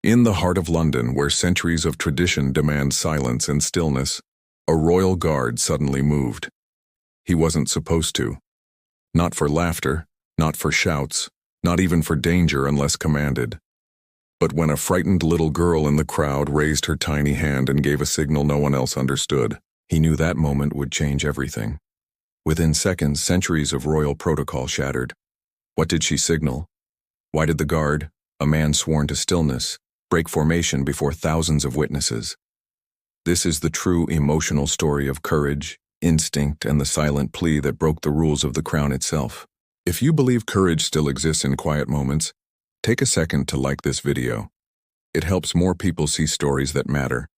In the heart of London, where centuries of tradition demand silence and stillness, a royal guard suddenly moved. He wasn't supposed to. Not for laughter, not for shouts, not even for danger unless commanded. But when a frightened little girl in the crowd raised her tiny hand and gave a signal no one else understood, he knew that moment would change everything. Within seconds, centuries of royal protocol shattered. What did she signal? Why did the guard, a man sworn to stillness, break formation before thousands of witnesses? This is the true emotional story of courage, instinct, and the silent plea that broke the rules of the crown itself. If you believe courage still exists in quiet moments, take a second to like this video. It helps more people see stories that matter.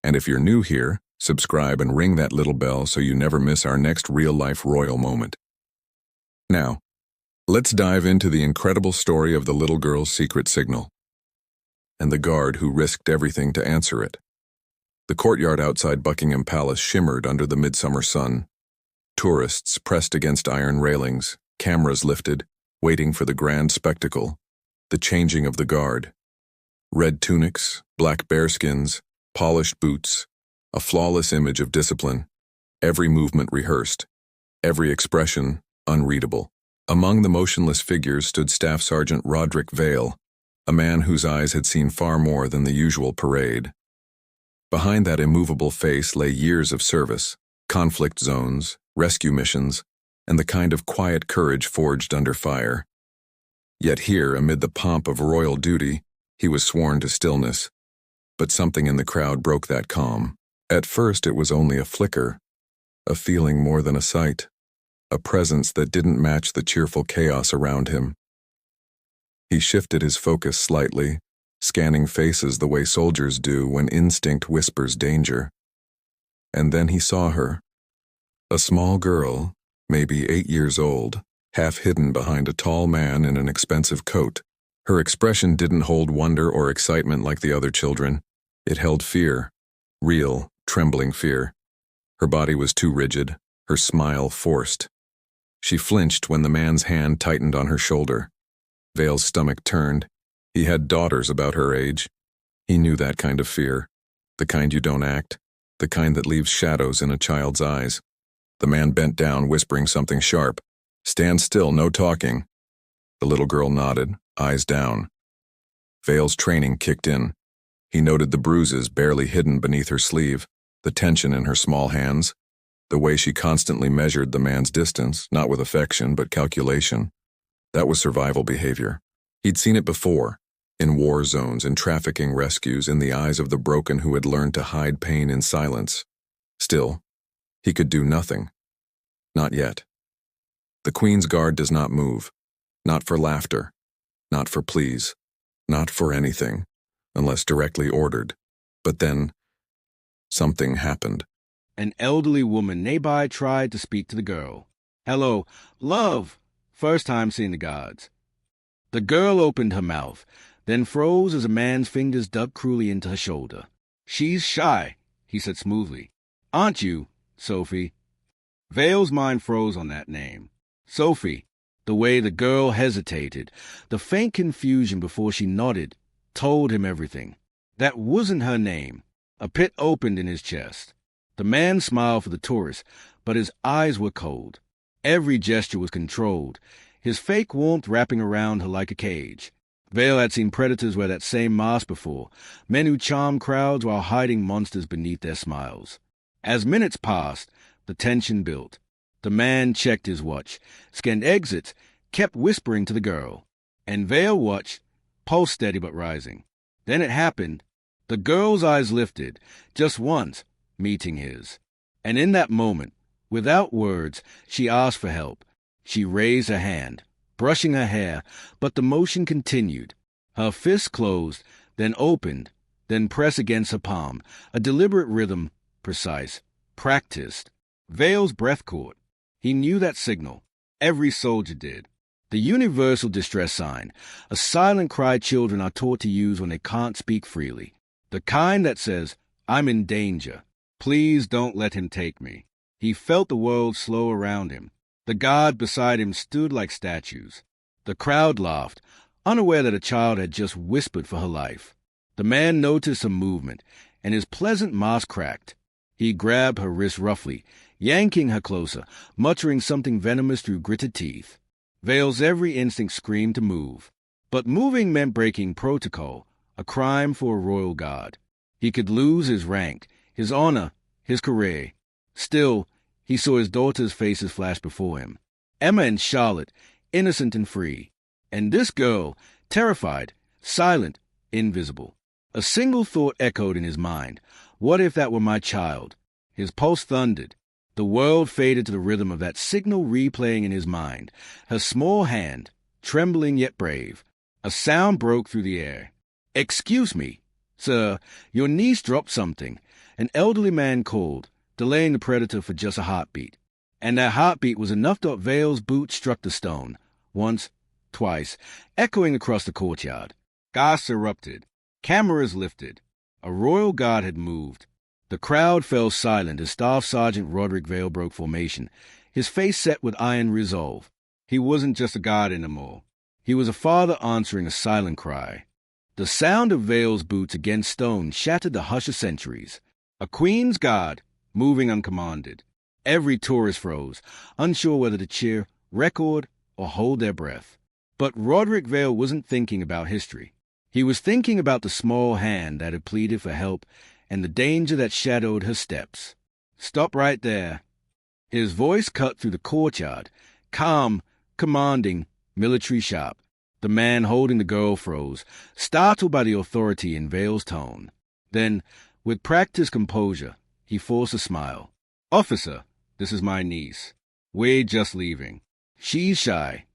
And if you're new here, subscribe and ring that little bell so you never miss our next real-life royal moment. Now, let's dive into the incredible story of the little girl's secret signal and the guard who risked everything to answer it. The courtyard outside Buckingham Palace shimmered under the midsummer sun. Tourists pressed against iron railings, cameras lifted, waiting for the grand spectacle, the changing of the guard. Red tunics, black bearskins, polished boots, a flawless image of discipline, every movement rehearsed, every expression unreadable. Among the motionless figures stood Staff Sergeant Rodrik Vale, a man whose eyes had seen far more than the usual parade. Behind that immovable face lay years of service, conflict zones, rescue missions, and the kind of quiet courage forged under fire. Yet here, amid the pomp of royal duty, he was sworn to stillness. But something in the crowd broke that calm. At first it was only a flicker, a feeling more than a sight, a presence that didn't match the cheerful chaos around him. He shifted his focus slightly, scanning faces the way soldiers do when instinct whispers danger. And then he saw her. A small girl, maybe 8 years old, half hidden behind a tall man in an expensive coat. Her expression didn't hold wonder or excitement like the other children. It held fear, real, trembling fear. Her body was too rigid, her smile forced. She flinched when the man's hand tightened on her shoulder. Vale's stomach turned. He had daughters about her age. He knew that kind of fear, the kind you don't act, the kind that leaves shadows in a child's eyes. The man bent down, whispering something sharp. "Stand still, no talking." The little girl nodded, eyes down. Vale's training kicked in. He noted the bruises barely hidden beneath her sleeve, the tension in her small hands, the way she constantly measured the man's distance, not with affection but calculation. That was survival behavior. He'd seen it before, in war zones, in trafficking rescues, in the eyes of the broken who had learned to hide pain in silence. Still, he could do nothing. Not yet. The Queen's Guard does not move. Not for laughter. Not for pleas. Not for anything, unless directly ordered. But then, something happened. An elderly woman nearby tried to speak to the girl. "Hello, love." First time seeing the guards. The girl opened her mouth, then froze as a man's fingers dug cruelly into her shoulder. "She's shy," he said smoothly. "Aren't you, Sophie?" Vale's mind froze on that name. Sophie, the way the girl hesitated, the faint confusion before she nodded, told him everything. That wasn't her name. A pit opened in his chest. The man smiled for the tourist, but his eyes were cold. Every gesture was controlled, his fake warmth wrapping around her like a cage. Vale had seen predators wear that same mask before, men who charmed crowds while hiding monsters beneath their smiles. As minutes passed, the tension built. The man checked his watch, scanned exits, kept whispering to the girl. And Vale watched, pulse steady but rising. Then it happened. The girl's eyes lifted, just once, meeting his. And in that moment, without words, she asked for help. She raised her hand, brushing her hair, but the motion continued. Her fist closed, then opened, then pressed against her palm, a deliberate rhythm, precise, practiced. Vale's breath caught. He knew that signal. Every soldier did. The universal distress sign, a silent cry children are taught to use when they can't speak freely. The kind that says, "I'm in danger. Please don't let him take me." He felt the world slow around him. The guard beside him stood like statues. The crowd laughed, unaware that a child had just whispered for her life. The man noticed some movement, and his pleasant mask cracked. He grabbed her wrist roughly, yanking her closer, muttering something venomous through gritted teeth. Vale's every instinct screamed to move. But moving meant breaking protocol, a crime for a royal guard. He could lose his rank, his honor, his career. Still, he saw his daughters' faces flash before him. Emma and Charlotte, innocent and free. And this girl, terrified, silent, invisible. A single thought echoed in his mind. What if that were my child? His pulse thundered. The world faded to the rhythm of that signal replaying in his mind. Her small hand, trembling yet brave. A sound broke through the air. "Excuse me, sir, your niece dropped something." An elderly man called, delaying the predator for just a heartbeat. And that heartbeat was enough that Vale's boot struck the stone. Once, twice, echoing across the courtyard. Gasps erupted. Cameras lifted. A royal guard had moved. The crowd fell silent as Staff Sergeant Rodrik Vale broke formation, his face set with iron resolve. He wasn't just a guard anymore. He was a father answering a silent cry. The sound of Vale's boots against stone shattered the hush of centuries. A queen's guard, moving uncommanded. Every tourist froze, unsure whether to cheer, record, or hold their breath. But Rodrik Vale wasn't thinking about history. He was thinking about the small hand that had pleaded for help and the danger that shadowed her steps. "Stop right there." His voice cut through the courtyard, calm, commanding, military sharp. The man holding the girl froze, startled by the authority in Vale's tone. Then, with practiced composure, he forced a smile. "Officer, this is my niece. We're just leaving. She's shy."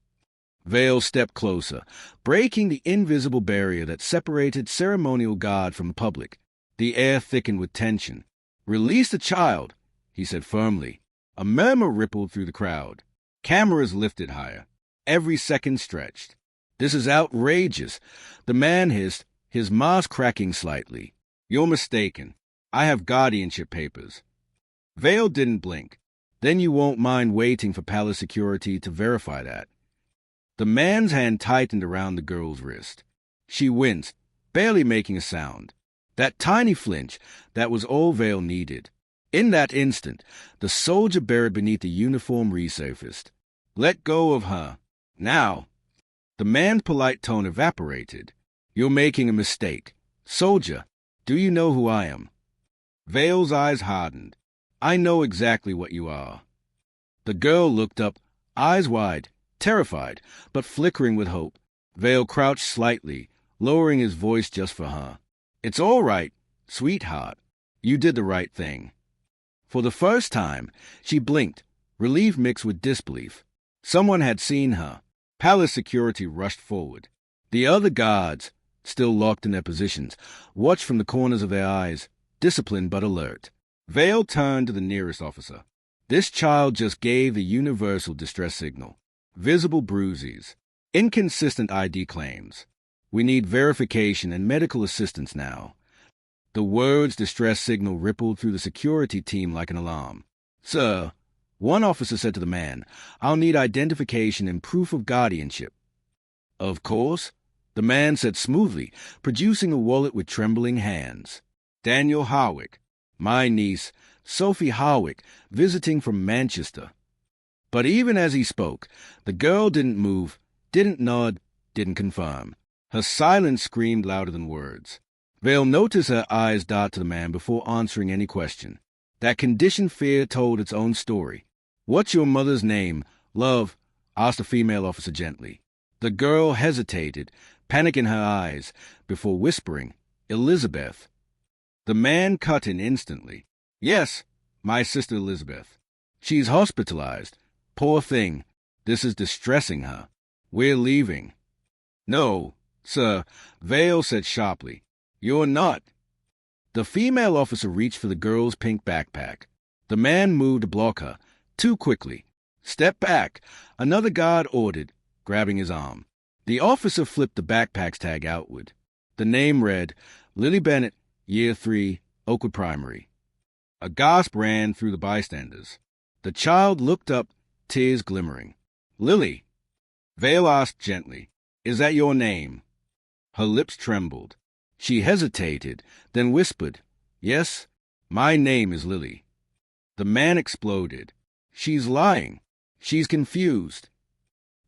Vale stepped closer, breaking the invisible barrier that separated ceremonial guard from the public. The air thickened with tension. "Release the child," he said firmly. A murmur rippled through the crowd. Cameras lifted higher. Every second stretched. "This is outrageous," the man hissed, his mask cracking slightly. "You're mistaken. I have guardianship papers." Vale didn't blink. "Then you won't mind waiting for palace security to verify that." The man's hand tightened around the girl's wrist. She winced, barely making a sound. That tiny flinch, that was all Vale needed. In that instant, the soldier buried beneath the uniform resurfaced. "Let go of her. Now." The man's polite tone evaporated. "You're making a mistake. Soldier, do you know who I am?" Vale's eyes hardened. "I know exactly what you are." The girl looked up, eyes wide, terrified, but flickering with hope. Vale crouched slightly, lowering his voice just for her. "It's all right, sweetheart. You did the right thing." For the first time, she blinked, relief mixed with disbelief. Someone had seen her. Palace security rushed forward. The other guards, still locked in their positions, watched from the corners of their eyes, disciplined but alert. Vale turned to the nearest officer. "This child just gave the universal distress signal. Visible bruises. Inconsistent ID claims. We need verification and medical assistance now." The words distress signal rippled through the security team like an alarm. "Sir," one officer said to the man, "I'll need identification and proof of guardianship." "Of course," the man said smoothly, producing a wallet with trembling hands. "Daniel Harwick. My niece, Sophie Harwick, visiting from Manchester." But even as he spoke, the girl didn't move, didn't nod, didn't confirm. Her silence screamed louder than words. Vale noticed her eyes dart to the man before answering any question. That conditioned fear told its own story. "What's your mother's name, love?" asked the female officer gently. The girl hesitated, panic in her eyes, before whispering, "Elizabeth." The man cut in instantly. "Yes, my sister Elizabeth. She's hospitalized. Poor thing. This is distressing her. We're leaving." "No, sir," Vale said sharply. "You're not." The female officer reached for the girl's pink backpack. The man moved to block her, too quickly. "Step back," another guard ordered, grabbing his arm. The officer flipped the backpack's tag outward. The name read, "Lily Bennett, Year 3, Oakwood Primary." A gasp ran through the bystanders. The child looked up, tears glimmering. "Lily," Vale asked gently, "is that your name?" Her lips trembled. She hesitated, then whispered, "Yes, my name is Lily." The man exploded. "She's lying. She's confused."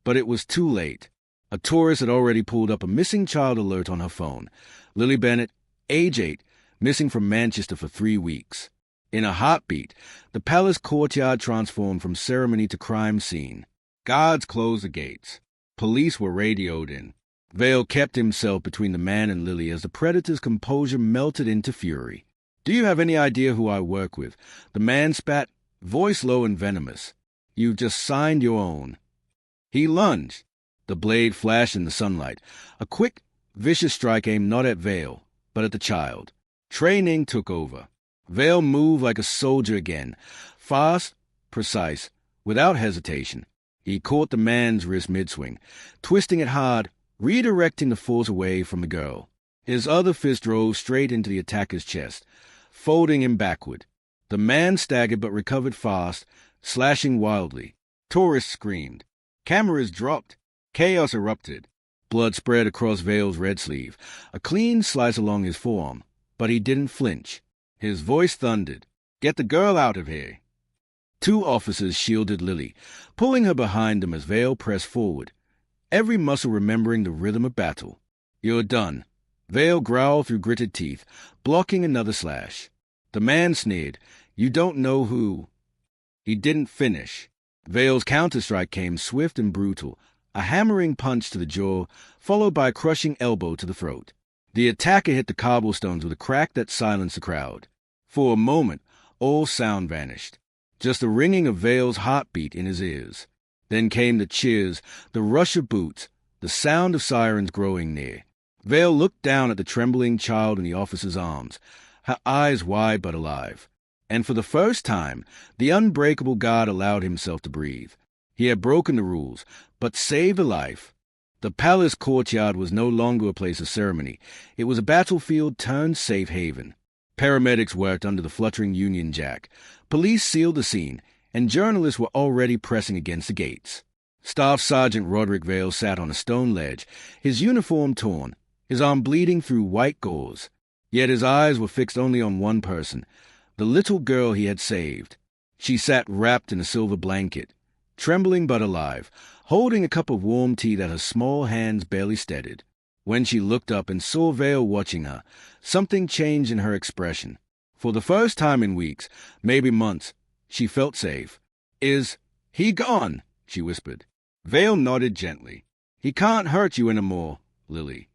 But it was too late. A tourist had already pulled up a missing child alert on her phone. Lily Bennett, age 8, missing from Manchester for 3 weeks. In a heartbeat, the palace courtyard transformed from ceremony to crime scene. Guards closed the gates. Police were radioed in. Vale kept himself between the man and Lily as the predator's composure melted into fury. "Do you have any idea who I work with?" The man spat, voice low and venomous. "You've just signed your own." He lunged. The blade flashed in the sunlight. A quick, vicious strike aimed not at Vale, but at the child. Training took over. Vale moved like a soldier again, fast, precise, without hesitation. He caught the man's wrist mid-swing, twisting it hard, redirecting the force away from the girl. His other fist drove straight into the attacker's chest, folding him backward. The man staggered but recovered fast, slashing wildly. Tourists screamed. Cameras dropped. Chaos erupted. Blood spread across Vale's red sleeve, a clean slice along his forearm, but he didn't flinch. His voice thundered, "Get the girl out of here." 2 officers shielded Lily, pulling her behind them as Vale pressed forward, every muscle remembering the rhythm of battle. "You're done." Vale growled through gritted teeth, blocking another slash. The man sneered, "You don't know who." He didn't finish. Vale's counterstrike came swift and brutal, a hammering punch to the jaw, followed by a crushing elbow to the throat. The attacker hit the cobblestones with a crack that silenced the crowd. For a moment, all sound vanished. Just the ringing of Vale's heartbeat in his ears. Then came the cheers, the rush of boots, the sound of sirens growing near. Vale looked down at the trembling child in the officer's arms, her eyes wide but alive. And for the first time, the unbreakable guard allowed himself to breathe. He had broken the rules, but saved a life. The palace courtyard was no longer a place of ceremony. It was a battlefield turned safe haven. Paramedics worked under the fluttering Union Jack. Police sealed the scene, and journalists were already pressing against the gates. Staff Sergeant Rodrik Vale sat on a stone ledge, his uniform torn, his arm bleeding through white gauze. Yet his eyes were fixed only on one person, the little girl he had saved. She sat wrapped in a silver blanket, trembling but alive, holding a cup of warm tea that her small hands barely steadied. When she looked up and saw Vale watching her, something changed in her expression. For the first time in weeks, maybe months, she felt safe. "Is he gone?" she whispered. Vale nodded gently. "He can't hurt you anymore, Lily."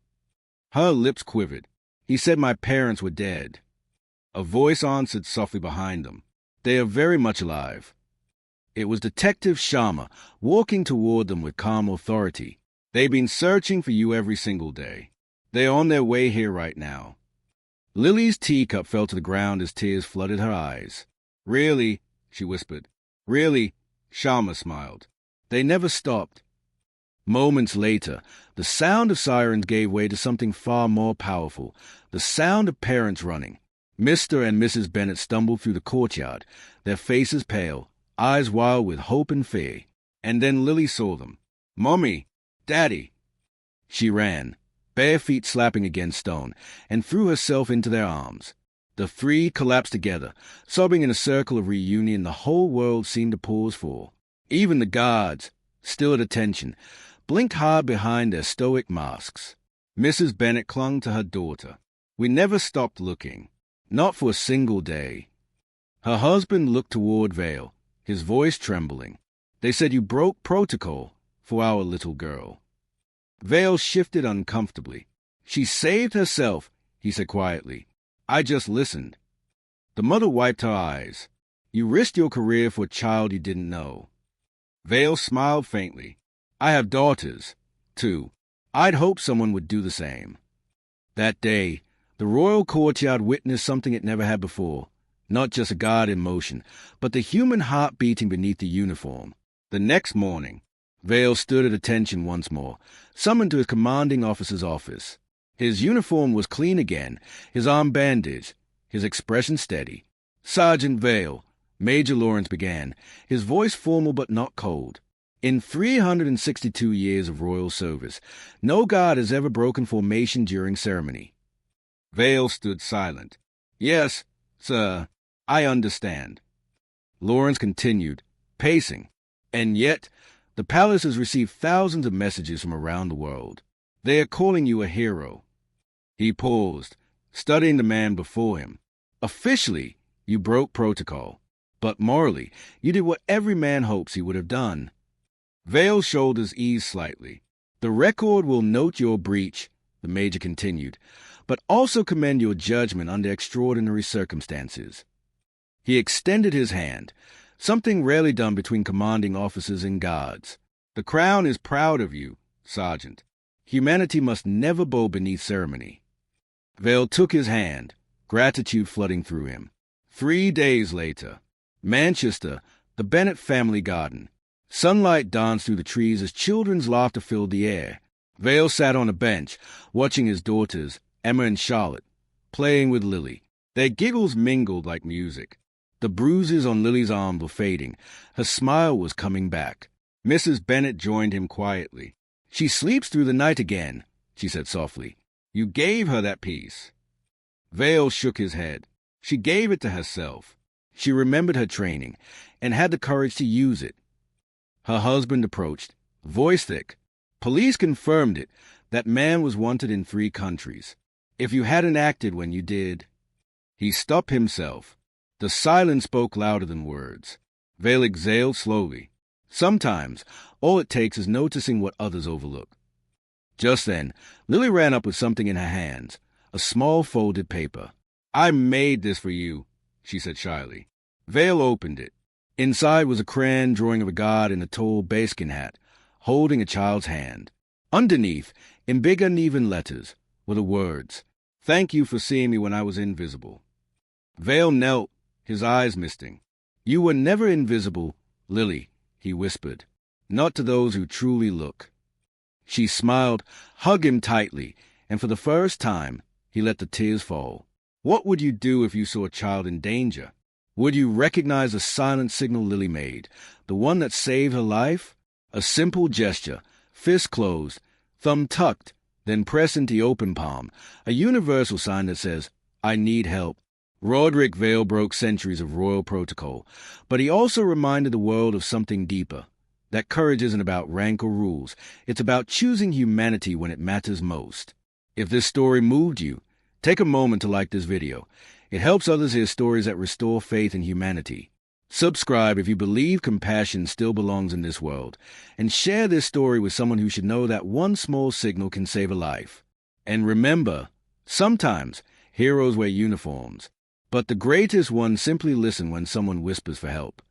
Her lips quivered. "He said my parents were dead." A voice answered softly behind them. "They are very much alive." It was Detective Sharma, walking toward them with calm authority. "They've been searching for you every single day. They're on their way here right now." Lily's teacup fell to the ground as tears flooded her eyes. "Really?" she whispered. "Really?" Sharma smiled. "They never stopped." Moments later, the sound of sirens gave way to something far more powerful, the sound of parents running. Mr. and Mrs. Bennett stumbled through the courtyard, their faces pale, eyes wild with hope and fear. And then Lily saw them. "Mommy! Daddy!" She ran, bare feet slapping against stone, and threw herself into their arms. The 3 collapsed together, sobbing in a circle of reunion the whole world seemed to pause for. Even the guards, still at attention, blinked hard behind their stoic masks. Mrs. Bennett clung to her daughter. "We never stopped looking. Not for a single day." Her husband looked toward Vale, his voice trembling. "They said you broke protocol for our little girl." Vale shifted uncomfortably. "She saved herself," he said quietly. "I just listened." The mother wiped her eyes. "You risked your career for a child you didn't know." Vale smiled faintly. "I have daughters, too. I'd hoped someone would do the same." That day, the royal courtyard witnessed something it never had before. Not just a guard in motion, but the human heart beating beneath the uniform. The next morning, Vale stood at attention once more, summoned to his commanding officer's office. His uniform was clean again, his arm bandaged, his expression steady. "Sergeant Vale," Major Lawrence began, his voice formal but not cold. "In 362 years of royal service, no guard has ever broken formation during ceremony. Vale stood silent. Yes, sir, I understand. Lawrence continued, pacing. And yet, the palace has received thousands of messages from around the world. They are calling you a hero. He paused, studying the man before him. Officially, you broke protocol, but morally, you did what every man hopes he would have done. Vale's shoulders eased slightly. The record will note your breach, the major continued, but also commend your judgment under extraordinary circumstances. He extended his hand, something rarely done between commanding officers and guards. The Crown is proud of you, Sergeant. Humanity must never bow beneath ceremony. Vale took his hand, gratitude flooding through him. 3 days later, Manchester, the Bennet family garden. Sunlight danced through the trees as children's laughter filled the air. Vale sat on a bench, watching his daughters, Emma and Charlotte, playing with Lily. Their giggles mingled like music. The bruises on Lily's arm were fading. Her smile was coming back. Mrs. Bennet joined him quietly. She sleeps through the night again, she said softly. You gave her that piece. Vale shook his head. She gave it to herself. She remembered her training and had the courage to use it. Her husband approached, voice thick. Police confirmed it. That man was wanted in 3 countries. If you hadn't acted when you did... He stopped himself. The silence spoke louder than words. Vale exhaled slowly. Sometimes, all it takes is noticing what others overlook. Just then, Lily ran up with something in her hands, a small folded paper. I made this for you, she said shyly. Vale opened it. Inside was a crayon drawing of a god in a tall bearskin hat, holding a child's hand. Underneath, in big uneven letters, were the words, Thank you for seeing me when I was invisible. Vale knelt, his eyes misting. You were never invisible, Lily, he whispered. Not to those who truly look. She smiled, hugged him tightly, and for the first time, he let the tears fall. What would you do if you saw a child in danger? Would you recognize the silent signal Lily made, the one that saved her life? A simple gesture, fist closed, thumb tucked, then pressed into the open palm, a universal sign that says, I need help. Rodrik Vale broke centuries of royal protocol, but he also reminded the world of something deeper. That courage isn't about rank or rules. It's about choosing humanity when it matters most. If this story moved you, take a moment to like this video. It helps others hear stories that restore faith in humanity. Subscribe if you believe compassion still belongs in this world, and share this story with someone who should know that one small signal can save a life. And remember, sometimes heroes wear uniforms, but the greatest ones simply listen when someone whispers for help.